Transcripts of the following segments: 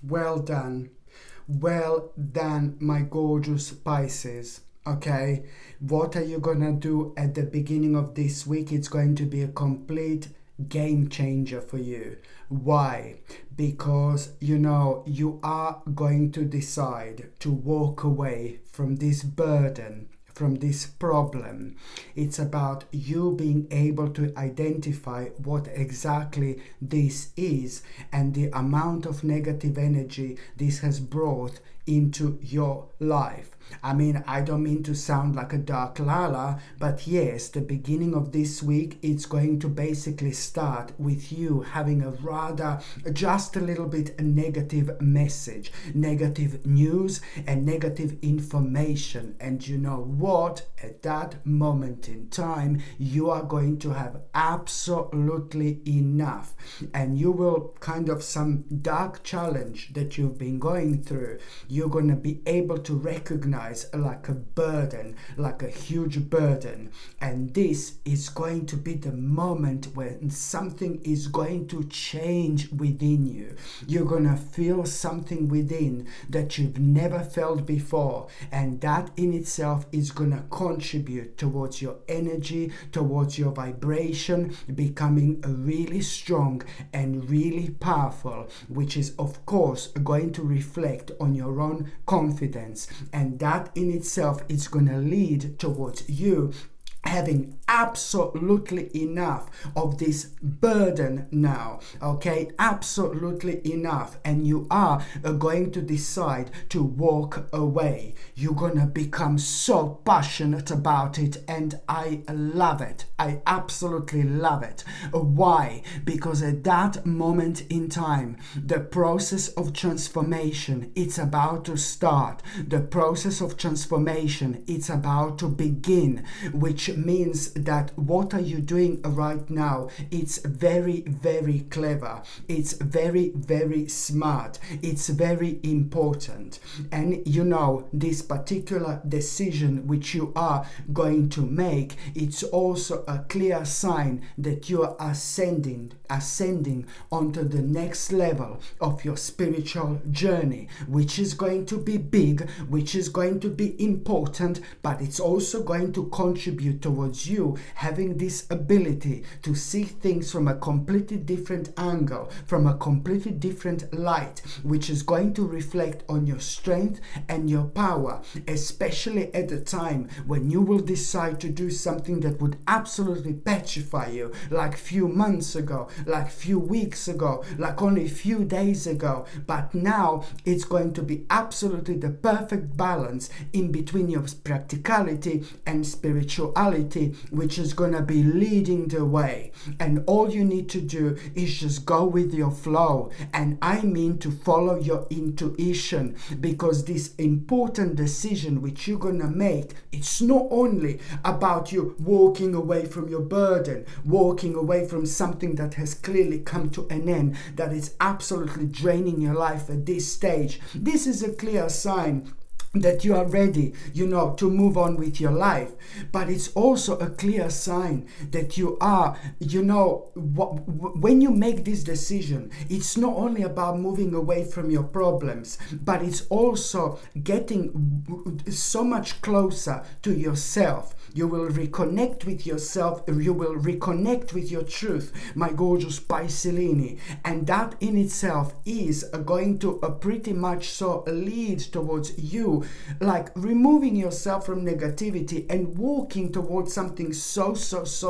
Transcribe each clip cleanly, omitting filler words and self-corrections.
Well done. Well done, my gorgeous Pisces. Okay, what are you gonna do at the beginning of this week? It's going to be a complete game changer for you. Why? Because you are going to decide to walk away from this burden, from this problem. It's about you being able to identify what exactly this is and the amount of negative energy this has brought into your life. I mean, I don't mean to sound like a dark lala, but yes, the beginning of this week, it's going to basically start with you having a rather, just a little bit negative message, negative news, and negative information. And you know what? At that moment in time, you are going to have absolutely enough. And you will kind of some dark challenge that you've been going through, you're going to be able to recognize like a burden, like a huge burden. And this is going to be the moment when something is going to change within you. You're going to feel something within that you've never felt before. And that in itself is going to contribute towards your energy, towards your vibration, becoming really strong and really powerful, which is of course going to reflect on your own confidence. And that in itself is going to lead towards you having absolutely enough of this burden now, okay? Absolutely enough. And you are going to decide to walk away. You're gonna become so passionate about it, and I love it. I absolutely love it. Why? Because at that moment in time, the process of transformation, it's about to start. The process of transformation, it's about to begin, which means that what are you doing right now? It's very, very clever. It's very, very smart. It's very important. And this particular decision which you are going to make, it's also a clear sign that you are ascending onto the next level of your spiritual journey, which is going to be big, which is going to be important, but it's also going to contribute towards you having this ability to see things from a completely different angle, from a completely different light, which is going to reflect on your strength and your power, especially at the time when you will decide to do something that would absolutely petrify you, like few months ago, like few weeks ago, like only a few days ago. But now it's going to be absolutely the perfect balance in between your practicality and spirituality, which is going to be leading the way. And all you need to do is just go with your flow. And I mean to follow your intuition, because this important decision which you're going to make, it's not only about you walking away from your burden, walking away from something that has clearly come to an end, that is absolutely draining your life at this stage. This is a clear sign that you are ready, to move on with your life. But it's also a clear sign that you are, when you make this decision, it's not only about moving away from your problems, but it's also getting so much closer to yourself. You will reconnect with yourself. You will reconnect with your truth, my gorgeous Piscelini. And that in itself is going to pretty much so lead towards you, like removing yourself from negativity and walking towards something so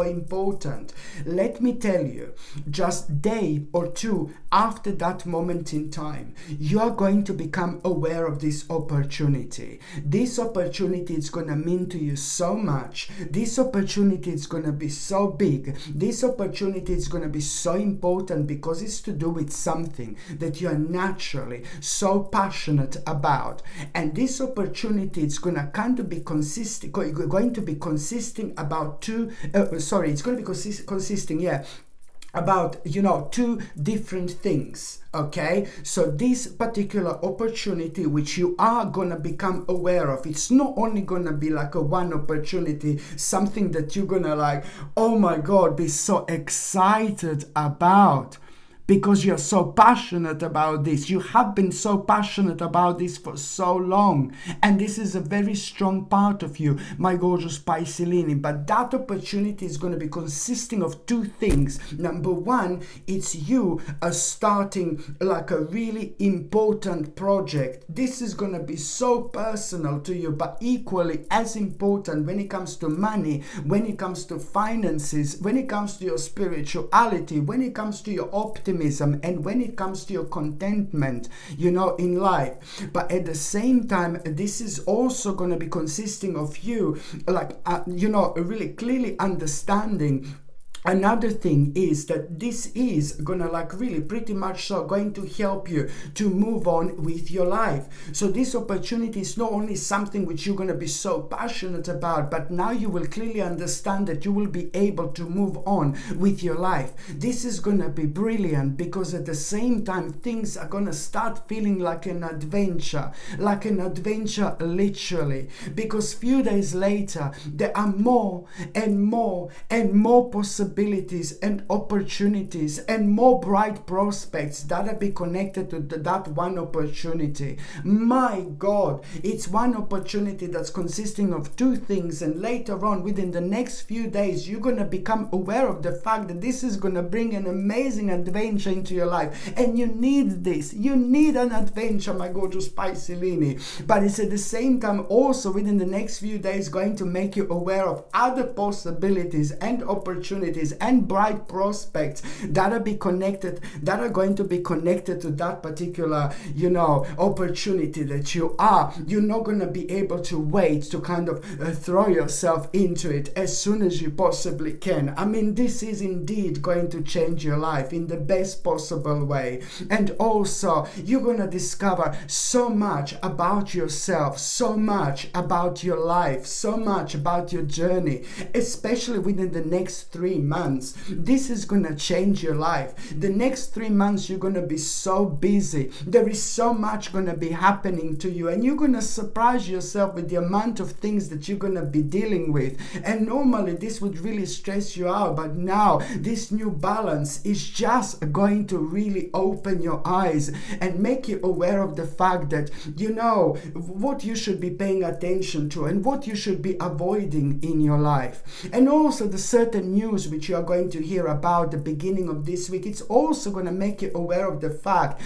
important. Let me tell you, just day or two after that moment in time, you are going to become aware of this opportunity. This opportunity is going to mean to you so much. This opportunity is going to be so big. This opportunity is going to be so important because it's to do with something that you are naturally so passionate about. And this opportunity is going to kind of be consisting about about two different things. Okay, so this particular opportunity which you are gonna become aware of, it's not only gonna be like a one opportunity, something that you're gonna like, oh my god, be so excited about. because you're so passionate about this. You have been so passionate about this for so long. And this is a very strong part of you, my gorgeous Piscelini. But that opportunity is going to be consisting of two things. Number one, it's you starting like a really important project. This is going to be so personal to you, but equally as important when it comes to money, when it comes to finances, when it comes to your spirituality, when it comes to your optimism, and when it comes to your contentment, in life. But at the same time, this is also going to be consisting of you, really clearly understanding. Another thing is that this is gonna really pretty much so going to help you to move on with your life. So this opportunity is not only something which you're gonna be so passionate about, but now you will clearly understand that you will be able to move on with your life. This is gonna be brilliant because at the same time things are gonna start feeling like an adventure literally, because few days later there are more and more and more possibilities and opportunities and more bright prospects that are be connected to that one opportunity. My God, it's one opportunity that's consisting of two things, and later on within the next few days you're going to become aware of the fact that this is going to bring an amazing adventure into your life, and you need this. You need an adventure, my gorgeous Piscelini. But it's at the same time also within the next few days going to make you aware of other possibilities and opportunities and bright prospects that are going to be connected to that particular opportunity that you're not going to be able to wait to kind of throw yourself into it as soon as you possibly can. I mean, this is indeed going to change your life in the best possible way. And also you're going to discover so much about yourself, so much about your life, so much about your journey, especially within the next 3 months. This is going to change your life. The next 3 months you're going to be so busy. There is so much going to be happening to you, and you're going to surprise yourself with the amount of things that you're going to be dealing with. And normally this would really stress you out, but now this new balance is just going to really open your eyes and make you aware of the fact that what you should be paying attention to and what you should be avoiding in your life. And also the certain news which you are going to hear about the beginning of this week, it's also going to make you aware of the fact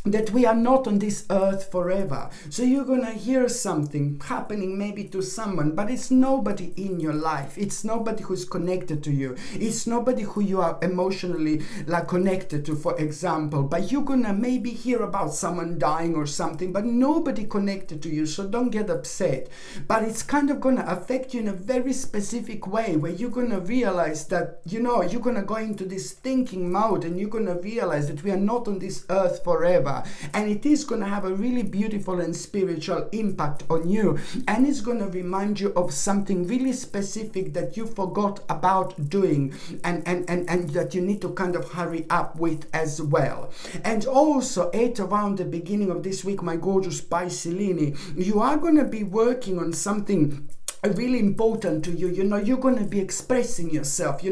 that we are not on this earth forever. So you're gonna hear something happening maybe to someone, but it's nobody in your life. It's nobody who's connected to you. It's nobody who you are emotionally connected to, for example. But you're gonna maybe hear about someone dying or something, but nobody connected to you. So don't get upset. But it's kind of gonna affect you in a very specific way, where you're gonna realize that you're gonna go into this thinking mode, and you're gonna realize that we are not on this earth forever. And it is going to have a really beautiful and spiritual impact on you, and it's going to remind you of something really specific that you forgot about doing, and that you need to kind of hurry up with as well. And also at around the beginning of this week, my gorgeous Piscelini, you are going to be working on something really important to you. You're going to be expressing yourself.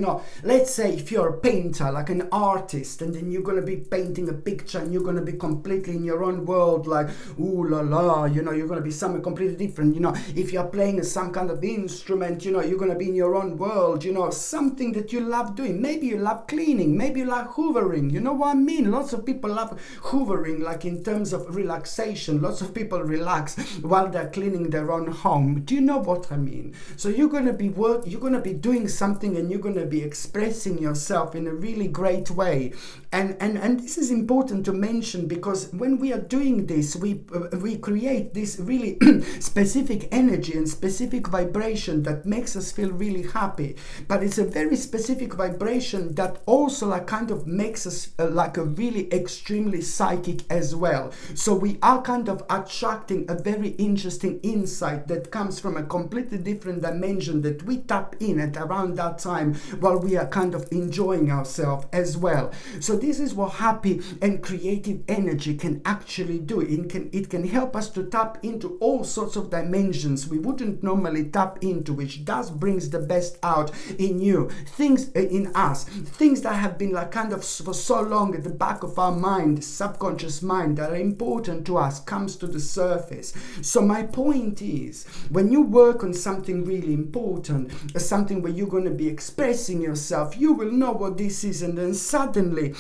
Let's say if you're a painter, like an artist, and then you're going to be painting a picture, and you're going to be completely in your own world, like ooh la la, you're going to be something completely different. If you're playing some kind of instrument, you're going to be in your own world, something that you love doing. Maybe you love cleaning, maybe you like hoovering. You know what I mean? Lots of people love hoovering, like in terms of relaxation. Lots of people relax while they're cleaning their own home. Do you know what I mean? So you're going to be doing something, and you're going to be expressing yourself in a really great way. And this is important to mention, because when we are doing this, we create this really specific energy and specific vibration that makes us feel really happy. But it's a very specific vibration that also kind of makes us like a really extremely psychic as well. So we are kind of attracting a very interesting insight that comes from a completely different dimension that we tap in at around that time while we are kind of enjoying ourselves as well. So this is what happy and creative energy can actually do. It can help us to tap into all sorts of dimensions we wouldn't normally tap into, which does brings the best out in you, things in us, things that have been like kind of for so long at the back of our mind, subconscious mind, that are important to us, comes to the surface. So my point is, when you work on something really important, something where you're going to be expressing yourself, you will know what this is, and then suddenly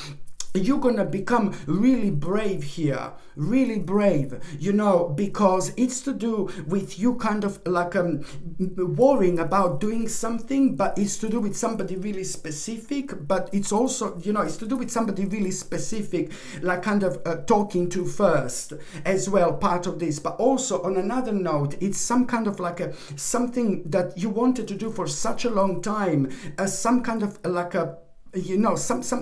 you're gonna become really brave here, really brave, because it's to do with you kind of like worrying about doing something, but it's to do with somebody really specific, but it's also, it's to do with somebody really specific, like kind of talking to first as well, part of this. But also on another note, it's some kind of like something that you wanted to do for such a long time, some kind of like a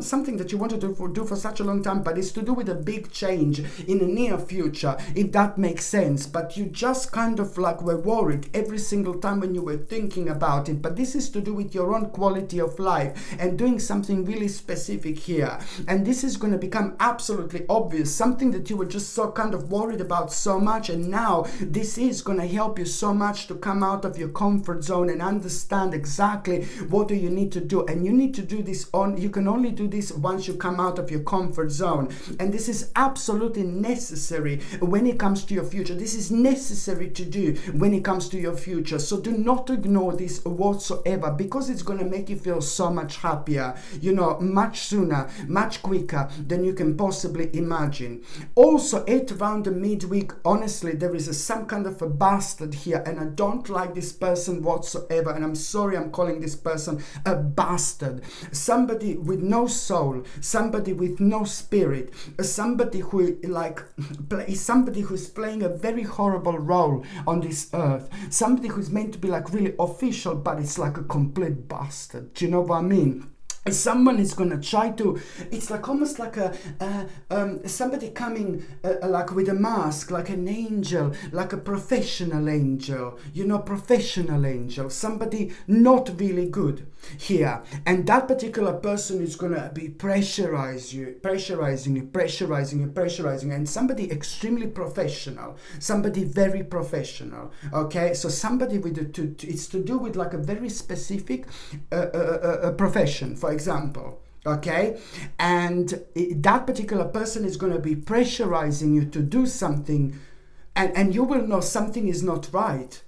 something that you wanted to do for such a long time, but it's to do with a big change in the near future, if that makes sense. But you just kind of like were worried every single time when you were thinking about it. But this is to do with your own quality of life and doing something really specific here. And this is going to become absolutely obvious, something that you were just so kind of worried about so much. And now this is going to help you so much to come out of your comfort zone and understand exactly what do you need to do. And you need to do this you can only do this once you come out of your comfort zone, and this is absolutely necessary when it comes to your future. This is necessary to do when it comes to your future. So do not ignore this whatsoever, because it's going to make you feel so much happier, much sooner, much quicker than you can possibly imagine. Also, at around the midweek, honestly, there is some kind of a bastard here, and I don't like this person whatsoever, and I'm sorry I'm calling this person a bastard. Somebody with no soul, somebody with no spirit, somebody who somebody who's playing a very horrible role on this earth, somebody who's meant to be like really official, but it's like a complete bastard. Do you know what I mean? Someone is going to try to, it's like almost like somebody coming like with a mask, like an angel, like a professional angel, professional angel, somebody not really good here. And that particular person is going to be pressurizing you, and somebody extremely professional, somebody very professional, okay? So somebody with it's to do with like a very specific profession, for example, okay? And that particular person is going to be pressurizing you to do something, and you will know something is not right.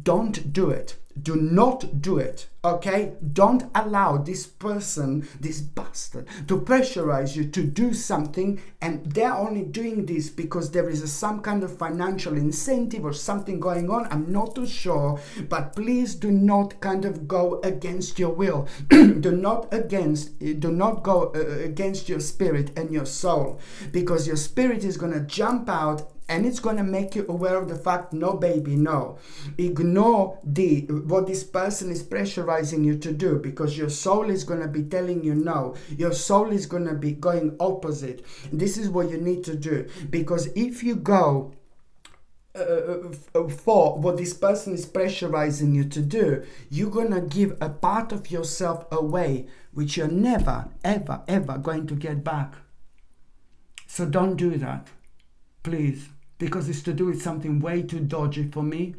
Don't do it. Do not do it, okay? Don't allow this person, this bastard, to pressurize you to do something, and they're only doing this because there is some kind of financial incentive or something going on. I'm not too sure, but please do not kind of go against your will. do not go against your spirit and your soul, because your spirit is going to jump out, and it's going to make you aware of the fact, no baby, no. Ignore what this person is pressurizing you to do, because your soul is going to be telling you no. Your soul is going to be going opposite. This is what you need to do, because if you go for what this person is pressurizing you to do, you're going to give a part of yourself away, which you're never, ever, ever going to get back. So don't do that, please. Because it's to do with something way too dodgy for me,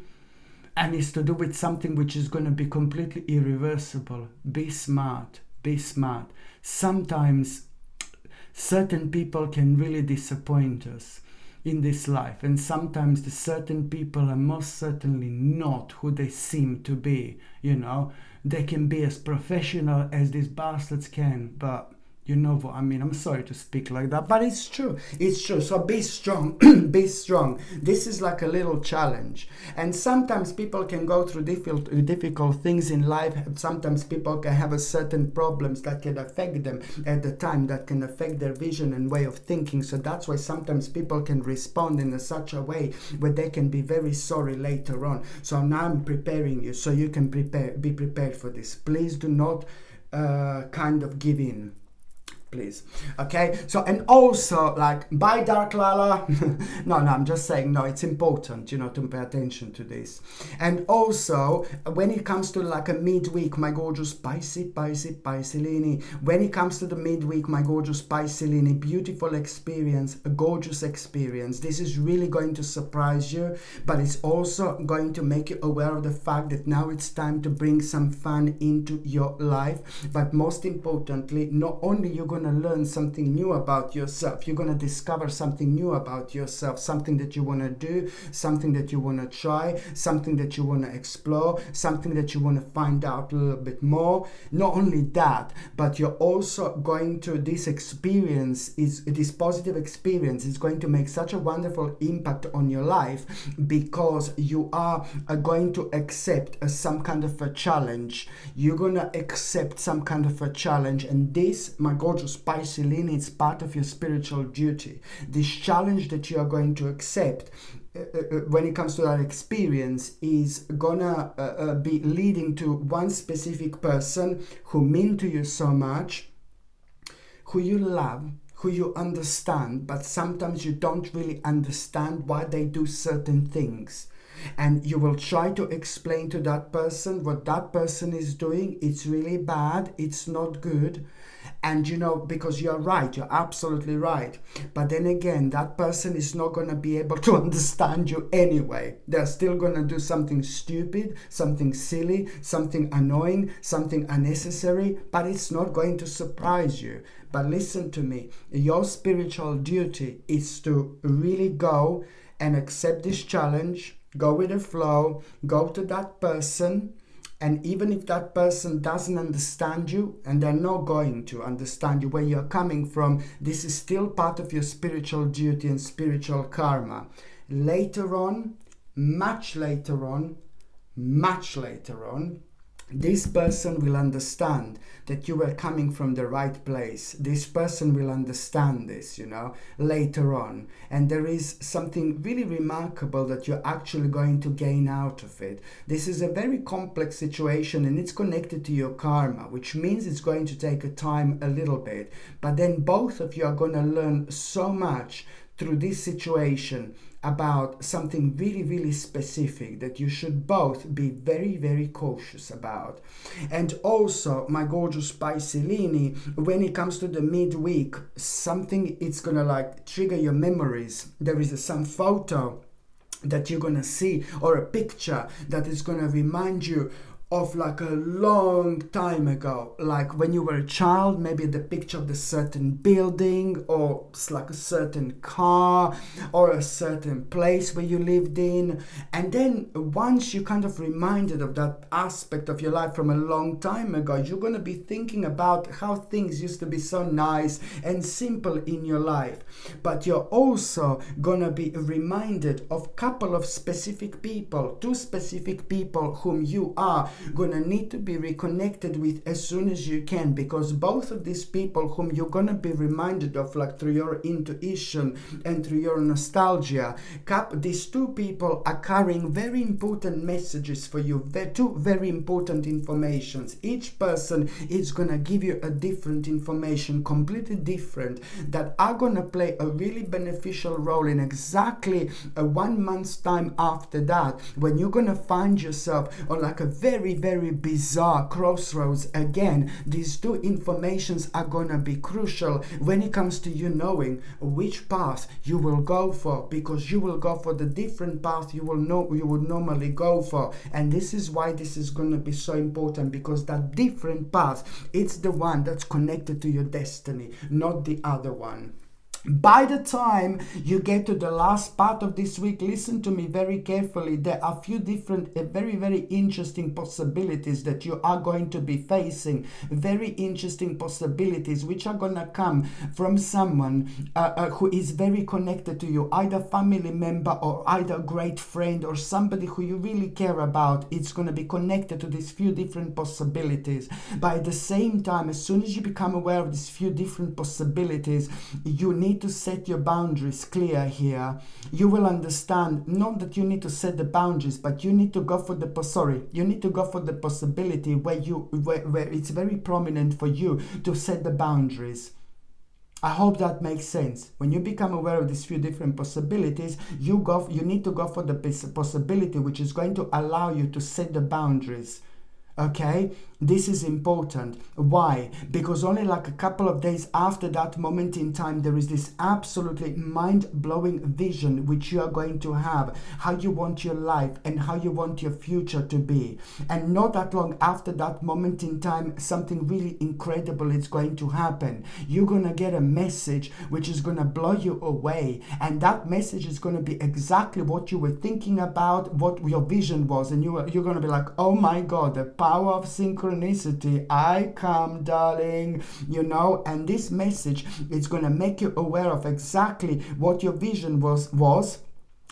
and it's to do with something which is going to be completely irreversible. Be smart, be smart. Sometimes certain people can really disappoint us in this life, and sometimes the certain people are most certainly not who they seem to be. They can be as professional as these bastards can, but you know what I mean? I'm sorry to speak like that, but it's true. It's true. So be strong. Be strong. This is like a little challenge. And sometimes people can go through difficult things in life. Sometimes people can have a certain problems that can affect them at the time, that can affect their vision and way of thinking. So that's why sometimes people can respond in such a way where they can be very sorry later on. So now I'm preparing you so you can be prepared for this. Please do not kind of give in. please. Okay, so, and also, like, bye Dark Lala. No, I'm just saying, no, it's important, you know, to pay attention to this. And also, when it comes to like a midweek, my gorgeous Piscelini, when it comes to the midweek, my gorgeous Piscelini, beautiful experience, a gorgeous experience. This is really going to surprise you, but it's also going to make you aware of the fact that now it's time to bring some fun into your life. But most importantly, not only you're going to learn something new about yourself, you're going to discover something new about yourself, something that you want to do, something that you want to try, something that you want to explore, something that you want to find out a little bit more. Not only that, but you're also going to, this positive experience is going to make such a wonderful impact on your life, because you are going to accept some kind of a challenge. You're going to accept some kind of a challenge, and this, my gorgeous Piscelini, it's part of your spiritual duty. This challenge that you are going to accept when it comes to that experience is gonna be leading to one specific person who mean to you so much, who you love, who you understand, but sometimes you don't really understand why they do certain things. And you will try to explain to that person what that person is doing. It's really bad. It's not good. And you know, because you're right, you're absolutely right. But then again, that person is not going to be able to understand you anyway. They're still going to do something stupid, something silly, something annoying, something unnecessary, but it's not going to surprise you. But listen to me, your spiritual duty is to really go and accept this challenge, go with the flow, go to that person. And even if that person doesn't understand you, and they're not going to understand you where you're coming from, this is still part of your spiritual duty and spiritual karma. Later on, much later on, this person will understand that you were coming from the right place. This person will understand this, you know, later on. And there is something really remarkable that you're actually going to gain out of it. This is a very complex situation, and it's connected to your karma, which means it's going to take a time a little bit. But then both of you are going to learn so much through this situation about something really, really specific that you should both be very, very cautious about. And also, my gorgeous Piscelini, when it comes to the midweek, something it's gonna like trigger your memories. There is some photo that you're gonna see, or a picture that is gonna remind you of like a long time ago, like when you were a child, maybe the picture of the certain building, or it's like a certain car, or a certain place where you lived in. And then once you kind of reminded of that aspect of your life from a long time ago, you're going to be thinking about how things used to be so nice and simple in your life. But you're also going to be reminded of a couple of specific people, two specific people whom you are gonna need to be reconnected with as soon as you can, because both of these people whom you're gonna be reminded of, like through your intuition and through your nostalgia, these two people are carrying very important messages for you, two very important informations. Each person is gonna give you a different information, completely different, that are gonna play a really beneficial role in exactly 1 month's time after that, when you're gonna find yourself on like a very, very bizarre crossroads again. These two informations are gonna be crucial when it comes to you knowing which path you will go for, because you will go for the different path you would normally go for. And this is why this is gonna be so important, because that different path, it's the one that's connected to your destiny, not the other one. By the time you get to the last part of this week, listen to me very carefully. There are a few different, very, very interesting possibilities that you are going to be facing. Very interesting possibilities which are going to come from someone who is very connected to you, either family member or either a great friend or somebody who you really care about. It's going to be connected to these few different possibilities. But at the same time, as soon as you become aware of these few different possibilities, you need to set your boundaries clear here. You will understand not that you need to set the boundaries, but you need to go for the possibility where it's very prominent for you to set the boundaries. I hope that makes sense. When you become aware of these few different possibilities, you need to go for the possibility which is going to allow you to set the boundaries. Okay, this is important. Why? Because only like a couple of days after that moment in time, there is this absolutely mind-blowing vision which you are going to have, how you want your life and how you want your future to be. And not that long after that moment in time, something really incredible is going to happen. You're going to get a message which is going to blow you away. And that message is going to be exactly what you were thinking about, what your vision was. And you're going to be like, oh my God, the power of synchronicity, I come, darling, and this message is going to make you aware of exactly what your vision was.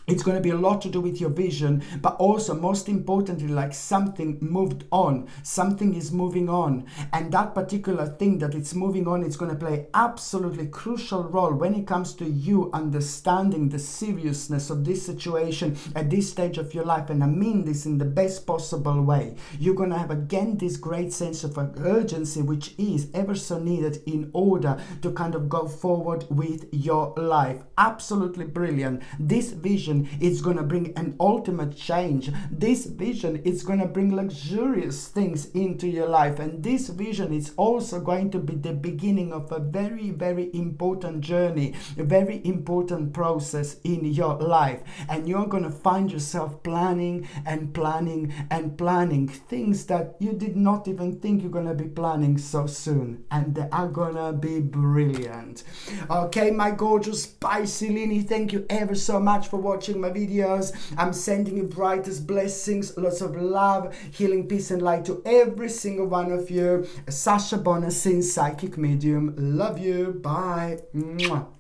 It's going to be a lot to do with your vision, but also most importantly, like something moved on, something is moving on. And that particular thing that it's moving on, it's going to play absolutely crucial role when it comes to you understanding the seriousness of this situation at this stage of your life. And I mean this in the best possible way. You're going to have again this great sense of urgency, which is ever so needed in order to kind of go forward with your life. Absolutely brilliant. This vision, it's going to bring an ultimate change. This vision is going to bring luxurious things into your life, and this vision is also going to be the beginning of a very, very important journey, a very important process in your life. And you're going to find yourself planning and planning and planning things that you did not even think you're going to be planning so soon, and they are going to be brilliant. Okay, my gorgeous Pisces, thank you ever so much for watching my videos. I'm sending you brightest blessings, lots of love, healing, peace and light to every single one of you. Sasha Bonasin, psychic medium. Love you. Bye. Mwah.